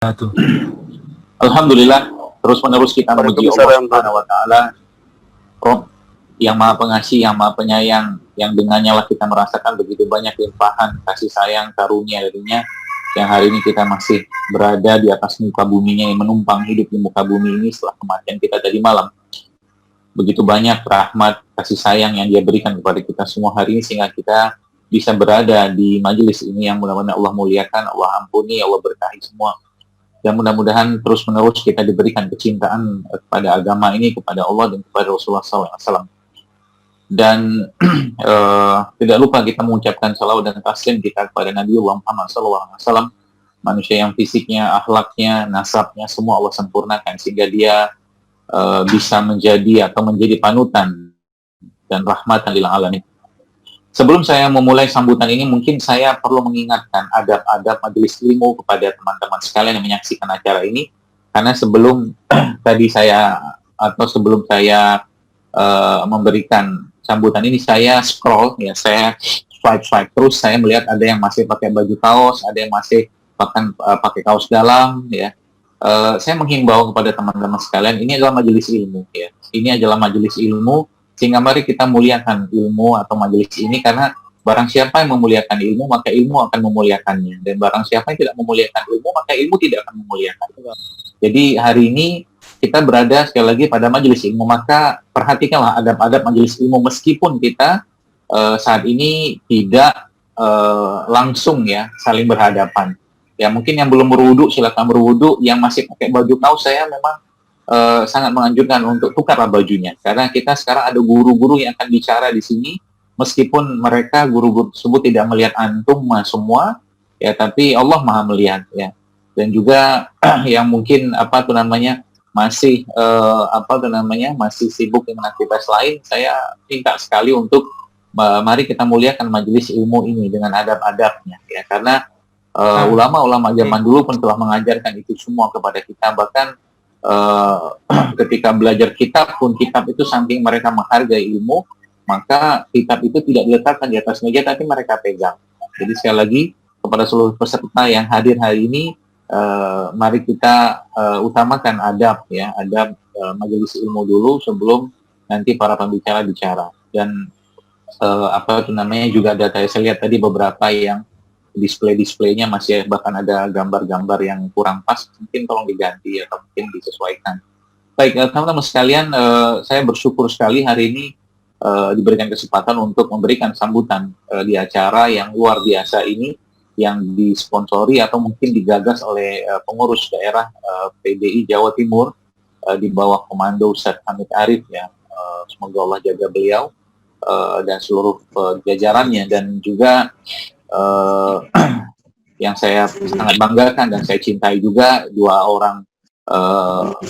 Tuh. Alhamdulillah, terus-menerus kita memuji Allah Waalaikumsalam. Subhanahu wa taala, Rob yang Maha Pengasih, yang Maha Penyayang, yang dengannya lah kita merasakan begitu banyak limpahan kasih sayang karunia darinya, yang hari ini kita masih berada di atas muka buminya, yang menumpang hidup di muka bumi ini setelah kematian kita tadi malam. Begitu banyak rahmat kasih sayang yang Dia berikan kepada kita semua hari ini, sehingga kita bisa berada di majelis ini yang mudah-mudahan Allah muliakan, Allah ampuni, Allah berkahi semua. Dan mudah-mudahan terus-menerus kita diberikan kecintaan kepada agama ini, kepada Allah dan kepada Rasulullah SAW. Dan tidak lupa kita mengucapkan salawat dan taslim kita kepada Nabiullah Muhammad SAW, manusia yang fisiknya, akhlaknya, nasabnya semua Allah sempurnakan sehingga dia bisa menjadi atau menjadi panutan dan rahmatan lil alamin. Sebelum saya memulai sambutan ini, mungkin saya perlu mengingatkan adab-adab majelis ilmu kepada teman-teman sekalian yang menyaksikan acara ini, karena sebelum sebelum saya memberikan sambutan ini, saya scroll, ya, saya swipe terus, saya melihat ada yang masih pakai baju kaos, ada yang masih pakai kaos dalam, ya. Saya menghimbau kepada teman-teman sekalian, ini adalah majelis ilmu, ya. Ini adalah majelis ilmu, sehingga mari kita muliakan ilmu atau majelis ini, karena barang siapa yang memuliakan ilmu, maka ilmu akan memuliakannya. Dan barang siapa yang tidak memuliakan ilmu, maka ilmu tidak akan memuliakan. Jadi hari ini kita berada sekali lagi pada majelis ilmu, maka perhatikanlah adab-adab majelis ilmu, meskipun kita saat ini tidak langsung ya saling berhadapan. Ya mungkin yang belum berwudu silakan berwudu, yang masih pakai baju kaos saya memang sangat menganjurkan untuk tukarlah bajunya, karena kita sekarang ada guru-guru yang akan bicara di sini, meskipun mereka guru-guru tersebut tidak melihat antum semua, ya, tapi Allah Maha melihat, ya. Dan juga yang mungkin masih masih sibuk dengan aktivitas lain, saya minta sekali untuk mari kita muliakan majelis ilmu ini dengan adab-adabnya, ya, karena ulama-ulama zaman dulu pun telah mengajarkan itu semua kepada kita. Bahkan ketika belajar kitab pun, kitab itu saking mereka menghargai ilmu, maka kitab itu tidak diletakkan di atas meja, tapi mereka pegang. Jadi sekali lagi kepada seluruh peserta yang hadir hari ini, mari kita utamakan adab, ya, adab majelis ilmu dulu sebelum nanti para pembicara bicara. Dan juga ada, saya lihat tadi beberapa yang display-displaynya masih bahkan ada gambar-gambar yang kurang pas, mungkin tolong diganti atau mungkin disesuaikan. Baik, teman-teman sekalian, saya bersyukur sekali hari ini diberikan kesempatan untuk memberikan sambutan di acara yang luar biasa ini, yang disponsori atau mungkin digagas oleh pengurus daerah PDI Jawa Timur di bawah komando Ustadz Hamid Arif, ya. Semoga Allah jaga beliau dan seluruh jajarannya, dan juga yang saya sangat banggakan dan saya cintai juga dua orang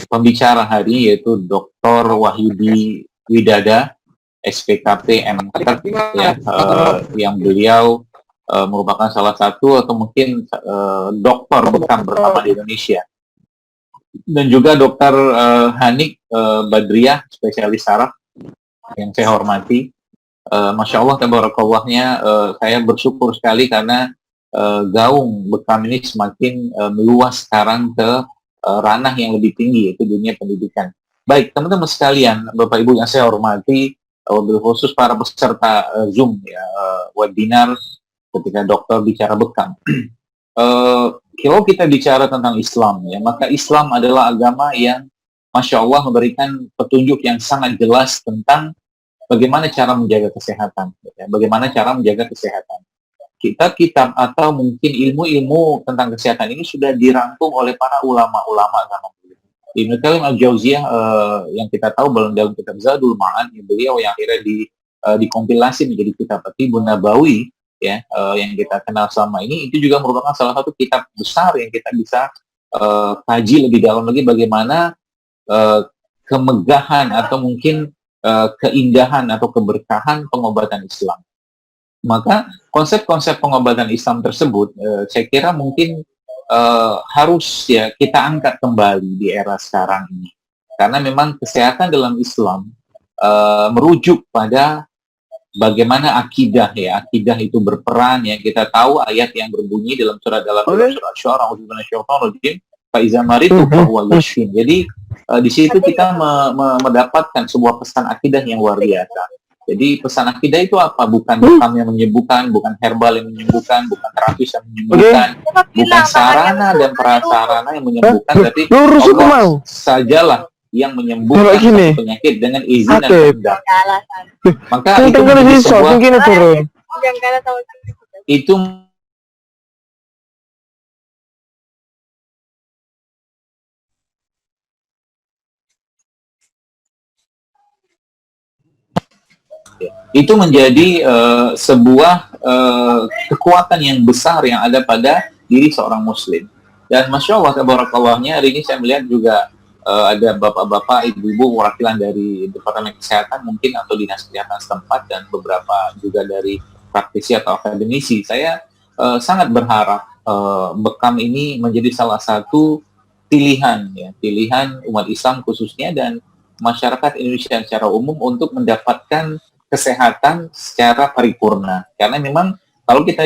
pembicara hari ini, yaitu Dr. Wahyudi Widada, SPKP MKT, ya, yang beliau merupakan salah satu atau mungkin dokter bekam pertama di Indonesia, dan juga Dr. Hanik Badriah, spesialis saraf, yang saya hormati. Masya Allah, tabarakallahnya, saya bersyukur sekali karena gaung bekam ini semakin meluas sekarang ke ranah yang lebih tinggi, yaitu dunia pendidikan. Baik, teman-teman sekalian, Bapak Ibu yang saya hormati, wabil khusus para peserta Zoom, ya, webinar ketika dokter bicara bekam. Kalau kita bicara tentang Islam, ya, maka Islam adalah agama yang Masya Allah memberikan petunjuk yang sangat jelas tentang bagaimana cara menjaga kesehatan, ya, bagaimana cara menjaga kesehatan. Kitab-kitab atau mungkin ilmu-ilmu tentang kesehatan ini sudah dirangkum oleh para ulama-ulama agama. Ibnu Qayyim Al-Jauziyah yang kita tahu dalam kitab Zadul Ma'ad, beliau yang akhirnya dikompilasi menjadi kitab At-Tibbun Nabawi, ya, yang kita kenal selama ini, itu juga merupakan salah satu kitab besar yang kita bisa kaji lebih dalam lagi bagaimana kemegahan atau mungkin keindahan atau keberkahan pengobatan Islam. Maka konsep-konsep pengobatan Islam tersebut saya kira mungkin harus, ya, kita angkat kembali di era sekarang ini, karena memang kesehatan dalam Islam merujuk pada bagaimana akidah, ya, akidah itu berperan, ya. Kita tahu ayat yang berbunyi dalam surat Asy-Syu'ara, Faiza maritu fahuwa yashfin. Jadi di situ kita mendapatkan sebuah pesan akidah yang luar biasa. Jadi pesan akidah itu apa? Bukan bekam yang menyembuhkan, bukan herbal yang menyembuhkan, bukan terapis yang menyembuhkan, bukan sarana dan prasarana yang menyembuhkan, tapi Allah sajalah yang menyembuhkan satu penyakit dengan izin dan kehendak. Maka itu menjadi sebuah itu itu menjadi sebuah kekuatan yang besar yang ada pada diri seorang muslim. Dan Masya Allah, tabarakallah-nya, hari ini saya melihat juga ada bapak-bapak, ibu-ibu perwakilan dari Departemen Kesehatan mungkin atau Dinas Kesehatan setempat dan beberapa juga dari praktisi atau akademisi. Saya sangat berharap bekam ini menjadi salah satu pilihan, ya, pilihan umat Islam khususnya dan masyarakat Indonesia secara umum untuk mendapatkan kesehatan secara paripurna. Karena memang kalau kita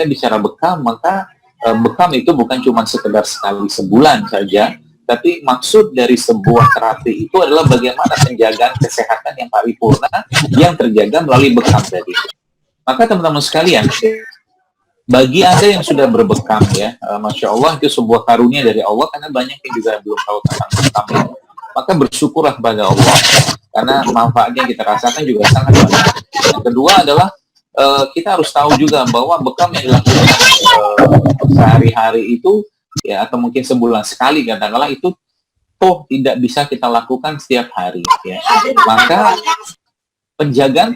bicara bekam, maka bekam itu bukan cuma sekedar sekali sebulan saja, tapi maksud dari sebuah terapi itu adalah bagaimana penjagaan kesehatan yang paripurna yang terjaga melalui bekam tadi. Maka teman-teman sekalian, bagi Anda yang sudah berbekam, ya, Masya Allah, itu sebuah karunia dari Allah, karena banyak yang juga belum tahu tentang bekam ini. Maka bersyukurlah kepada Allah, karena manfaatnya yang kita rasakan juga sangat banyak. Yang kedua adalah kita harus tahu juga bahwa bekam yang dilakukan sehari-hari itu, ya, atau mungkin sebulan sekali katakanlah, itu toh tidak bisa kita lakukan setiap hari, ya. Maka penjagaan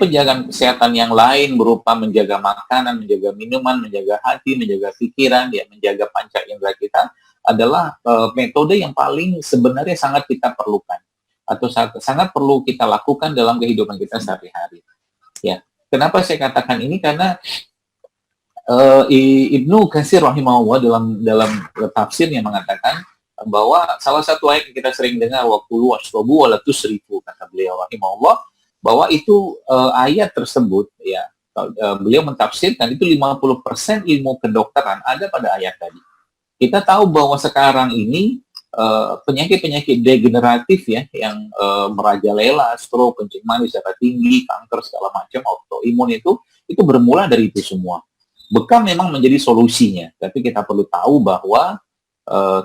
kesehatan yang lain berupa menjaga makanan, menjaga minuman, menjaga hati, menjaga pikiran, ya, menjaga panca indera kita adalah metode yang paling sebenarnya sangat kita perlukan atau sangat perlu kita lakukan dalam kehidupan kita sehari-hari. Ya, kenapa saya katakan ini? Karena Ibnu Katsir rahimahullah dalam tafsirnya mengatakan bahwa salah satu ayat yang kita sering dengar, waqulu washrabu wa la tusrifu, kata beliau rahimahullah, bahwa itu ayat tersebut, ya, beliau mentafsirkan itu 50% ilmu kedokteran ada pada ayat tadi. Kita tahu bahwa sekarang ini penyakit-penyakit degeneratif, ya, yang merajalela, stroke, kencing manis, darah tinggi, kanker, segala macam, autoimun itu bermula dari itu semua. Bekam memang menjadi solusinya, tapi kita perlu tahu bahwa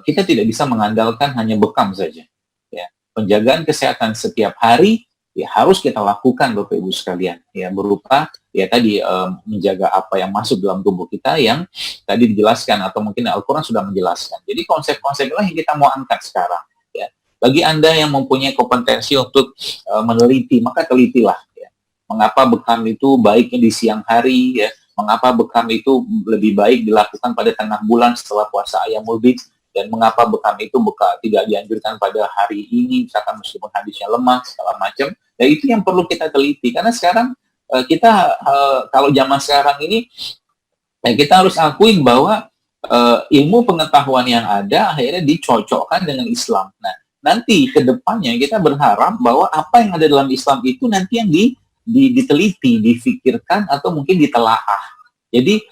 kita tidak bisa mengandalkan hanya bekam saja. Ya. Penjagaan kesehatan setiap hari, ya, harus kita lakukan, Bapak Ibu sekalian, ya, berupa, ya, tadi menjaga apa yang masuk dalam tubuh kita yang tadi dijelaskan atau mungkin Al-Quran sudah menjelaskan. Jadi konsep-konsep inilah yang kita mau angkat sekarang, ya. Bagi Anda yang mempunyai kompetensi untuk meneliti, maka telitilah, ya. Mengapa bekam itu baiknya di siang hari, ya? Mengapa bekam itu lebih baik dilakukan pada tengah bulan setelah puasa Ayyamul Bid, dan mengapa bekam itu tidak dianjurkan pada hari ini, misalkan meskipun hadisnya lemah, segala macam. Ya, itu yang perlu kita teliti, karena sekarang kita kalau zaman sekarang ini, ya, kita harus akuin bahwa ilmu pengetahuan yang ada akhirnya dicocokkan dengan Islam. Nah, nanti ke depannya kita berharap bahwa apa yang ada dalam Islam itu nanti yang diteliti, difikirkan, atau mungkin ditelaah. Jadi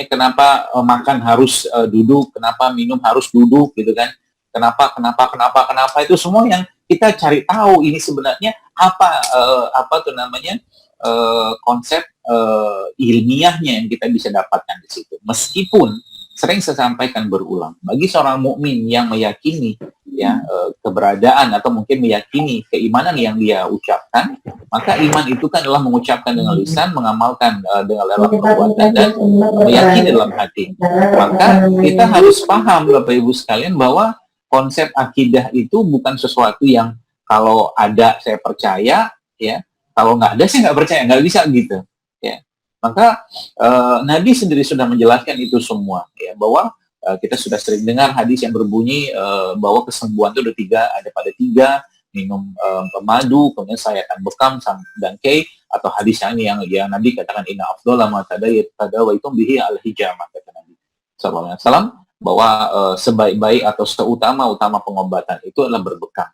kenapa makan harus duduk, kenapa minum harus duduk, gitu kan? Kenapa itu semua yang kita cari tahu ini sebenarnya konsep ilmiahnya yang kita bisa dapatkan di situ. Meskipun sering saya sampaikan berulang, bagi seorang mukmin yang meyakini, ya, keberadaan atau mungkin meyakini keimanan yang dia ucapkan, maka iman itu kan adalah mengucapkan dengan lisan, mengamalkan dengan dalam perbuatan, dan meyakini dalam hati. Maka kita harus paham, Bapak Ibu sekalian, bahwa konsep akidah itu bukan sesuatu yang kalau ada saya percaya, ya, kalau nggak ada saya nggak percaya, nggak bisa gitu, ya. Maka Nabi sendiri sudah menjelaskan itu semua, ya, bahwa kita sudah sering dengar hadis yang berbunyi bahwa kesembuhan itu ada pada tiga: minum madu, kemudian sayatan bekam, dan kay, atau hadis yang Nabi katakan inna afdhala ma tadawaitum bihi al-hijamah, kata Nabi sallallahu alaihi wasallam, bahwa sebaik-baik atau seutama-utama pengobatan itu adalah berbekam.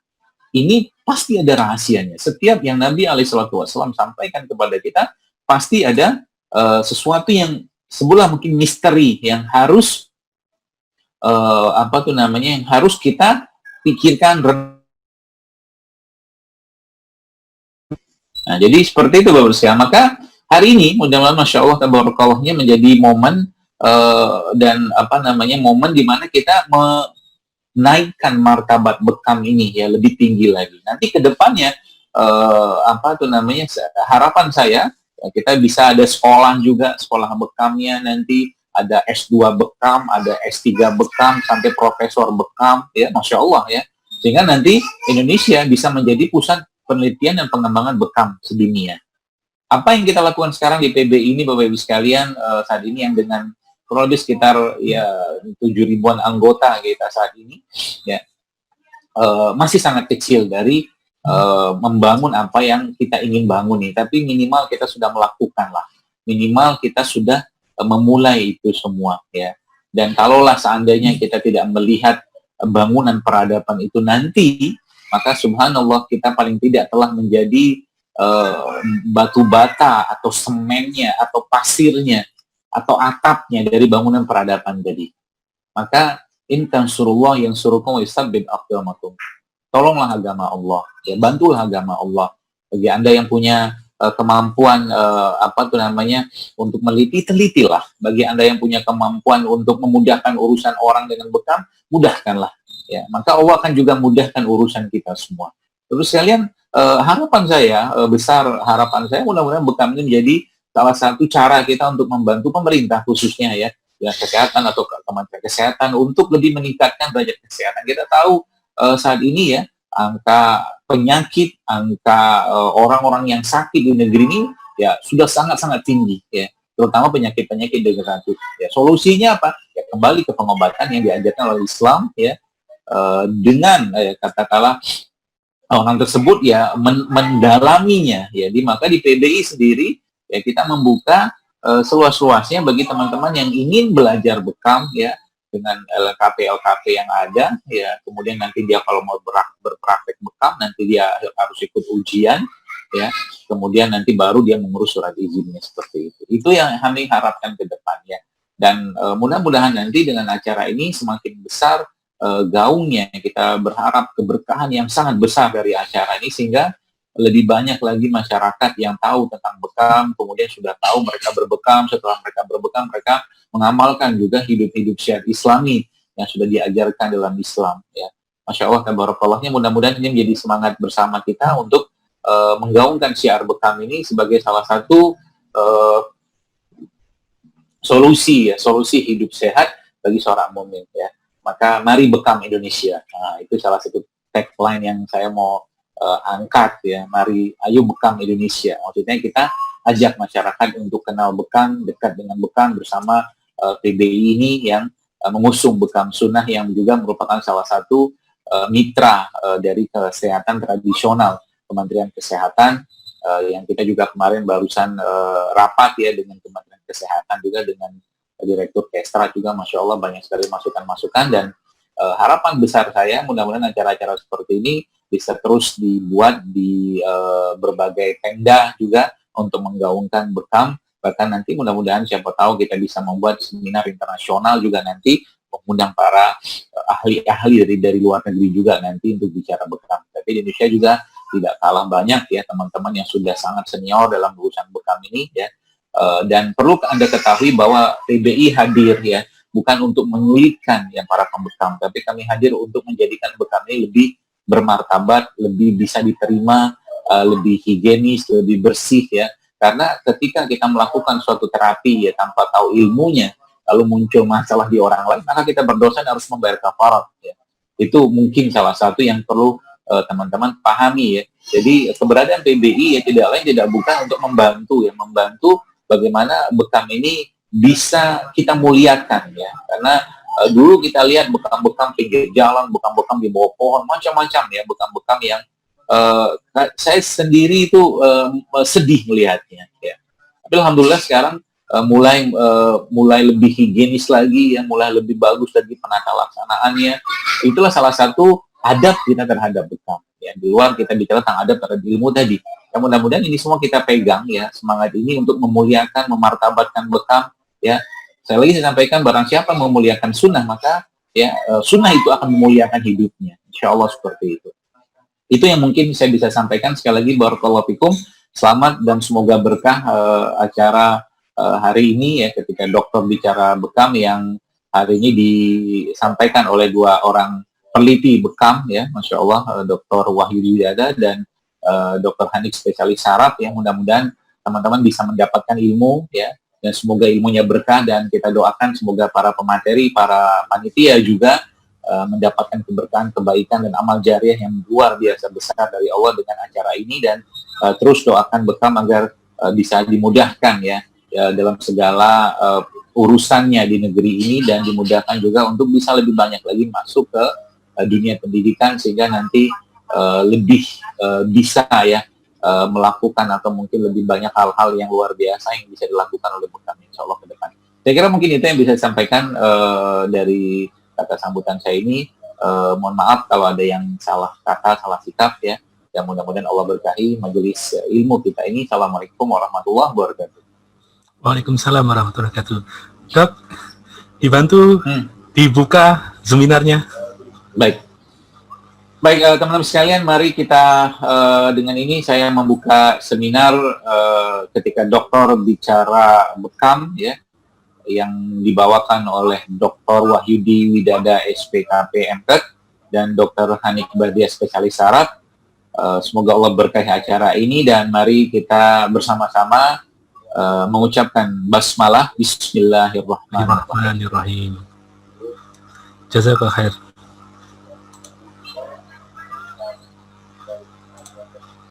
Ini pasti ada rahasianya. Setiap yang Nabi alaihi wasallam sampaikan kepada kita pasti ada sesuatu yang sebelah mungkin misteri yang harus apa tuh namanya, yang harus kita pikirkan. Nah, jadi seperti itu Bapak sekalian. Maka hari ini mudah-mudahan Masya Allah tabarakallah menjadi momen dan apa namanya, momen di mana kita menaikkan martabat bekam ini ya lebih tinggi lagi. Nanti ke depannya apa tuh namanya, harapan saya ya, kita bisa ada sekolah juga, sekolah bekamnya nanti ada S2 bekam, ada S3 bekam, sampai profesor bekam ya, Masya Allah ya. Sehingga nanti Indonesia bisa menjadi pusat penelitian dan pengembangan bekam sedunia. Apa yang kita lakukan sekarang di PBI ini Bapak Ibu sekalian, saat ini yang dengan kurang lebih sekitar ya 7 ribuan anggota kita saat ini ya, masih sangat kecil dari membangun apa yang kita ingin bangun nih, tapi minimal kita sudah melakukan lah, minimal kita sudah memulai itu semua ya. Dan kalaulah seandainya kita tidak melihat bangunan peradaban itu nanti, maka subhanallah kita paling tidak telah menjadi batu bata atau semennya atau pasirnya atau atapnya dari bangunan peradaban tadi. Maka in tansurullah yang surukum wa yusabbit aqdamakum. Tolonglah agama Allah, ya bantulah agama Allah. Bagi Anda yang punya kemampuan apa tuh namanya untuk meneliti, telitilah. Bagi Anda yang punya kemampuan untuk memudahkan urusan orang dengan bekam, mudahkanlah. Ya, maka Allah akan juga mudahkan urusan kita semua. Terus sekalian, harapan saya besar, harapan saya mudah-mudahan bekam ini menjadi salah satu cara kita untuk membantu pemerintah khususnya ya kesehatan atau Kementerian Kesehatan untuk lebih meningkatkan derajat kesehatan. Kita tahu saat ini ya angka penyakit, angka orang-orang yang sakit di negeri ini ya sudah sangat-sangat tinggi ya, terutama penyakit-penyakit degeneratif. Ya, solusinya apa? Ya kembali ke pengobatan yang diajarkan oleh Islam ya, dengan katakanlah orang tersebut ya mendalaminya ya. Maka di PBI sendiri ya kita membuka seluas-luasnya bagi teman-teman yang ingin belajar bekam ya, dengan LKP yang ada ya. Kemudian nanti dia kalau mau berpraktek bekam nanti dia harus ikut ujian ya, kemudian nanti baru dia mengurus surat izinnya, seperti itu yang kami harapkan ke depannya. Dan mudah-mudahan nanti dengan acara ini semakin besar gaungnya. Kita berharap keberkahan yang sangat besar dari acara ini sehingga lebih banyak lagi masyarakat yang tahu tentang bekam, kemudian sudah tahu mereka berbekam, setelah mereka berbekam mereka mengamalkan juga hidup-hidup syariat Islami yang sudah diajarkan dalam Islam ya. Masya Allah tabarakallah, mudah-mudahan ini menjadi semangat bersama kita untuk menggaungkan syiar bekam ini sebagai salah satu solusi ya, solusi hidup sehat bagi seorang mukmin ya. Maka mari bekam Indonesia. Nah, itu salah satu tagline yang saya mau angkat ya, mari ayo bekam Indonesia. Maksudnya kita ajak masyarakat untuk kenal bekam, dekat dengan bekam bersama PBI ini yang mengusung bekam sunnah yang juga merupakan salah satu mitra dari kesehatan tradisional Kementerian Kesehatan yang kita juga kemarin barusan rapat ya dengan Kementerian Kesehatan juga dengan Direktur Kestra juga, Masya Allah banyak sekali masukan-masukan. Dan harapan besar saya mudah-mudahan acara-acara seperti ini bisa terus dibuat di berbagai tenda juga untuk menggaungkan bekam. Bahkan nanti mudah-mudahan siapa tahu kita bisa membuat seminar internasional juga nanti, mengundang para ahli-ahli dari luar negeri juga nanti untuk bicara bekam. Tapi di Indonesia juga tidak kalah banyak ya teman-teman yang sudah sangat senior dalam urusan bekam ini ya. Dan perlu Anda ketahui bahwa PBI hadir ya bukan untuk menyulitkan yang para pembekam, tapi kami hadir untuk menjadikan bekam ini lebih bermartabat, lebih bisa diterima, lebih higienis, lebih bersih ya. Karena ketika kita melakukan suatu terapi ya tanpa tahu ilmunya, lalu muncul masalah di orang lain, maka kita berdosa dan harus membayar kafarat ya. Itu mungkin salah satu yang perlu teman-teman pahami ya. Jadi keberadaan PBI ya tidak lain tidak bukan untuk membantu bagaimana bekam ini bisa kita muliakan ya. Karena dulu kita lihat bekam-bekam pinggir jalan, bekam-bekam di bawah pohon, macam-macam ya, bekam-bekam yang saya sendiri itu sedih melihatnya ya. Tapi alhamdulillah sekarang mulai lebih higienis lagi ya, mulai lebih bagus lagi penata laksanaannya. Itulah salah satu adab kita terhadap bekam ya. Di luar kita bicara tentang adab terhadap ilmu tadi. Ya, mudah-mudahan ini semua kita pegang ya, semangat ini untuk memuliakan, memartabatkan bekam ya. Saya lagi sampaikan barang siapa memuliakan sunnah maka ya sunnah itu akan memuliakan hidupnya. Insya Allah seperti itu. Itu yang mungkin saya bisa sampaikan. Sekali lagi barakallahu fikum, selamat dan semoga berkah acara hari ini ya, ketika dokter bicara bekam yang hari ini disampaikan oleh dua orang peneliti bekam ya, Masya Allah, Dr. Wahyu Widada dan Dr. Hanik spesialis saraf, yang mudah-mudahan teman-teman bisa mendapatkan ilmu ya, dan semoga ilmunya berkah, dan kita doakan semoga para pemateri, para panitia juga mendapatkan keberkahan, kebaikan, dan amal jariah yang luar biasa besar dari Allah dengan acara ini, dan terus doakan bekam agar bisa dimudahkan ya dalam segala urusannya di negeri ini, dan dimudahkan juga untuk bisa lebih banyak lagi masuk ke dunia pendidikan, sehingga nanti lebih bisa ya melakukan atau mungkin lebih banyak hal-hal yang luar biasa yang bisa dilakukan oleh bekam insya Allah ke depan. Saya kira mungkin itu yang bisa disampaikan dari kata sambutan saya ini. Mohon maaf kalau ada yang salah kata, salah sikap ya. Dan mudah-mudahan Allah berkahi majelis ilmu kita ini. Assalamualaikum warahmatullahi wabarakatuh. Waalaikumsalam warahmatullahi wabarakatuh. Dok, dibantu dibuka seminarnya. Baik, teman-teman sekalian, mari kita dengan ini saya membuka seminar ketika dokter bicara bekam ya, yang dibawakan oleh Dr. Wahyudi Widada SPKP MTech dan Dr. Hanik Badia spesialis saraf. Semoga Allah berkahi acara ini, dan mari kita bersama-sama mengucapkan basmalah. Bismillahirrahmanirrahim. Jazakallah khair.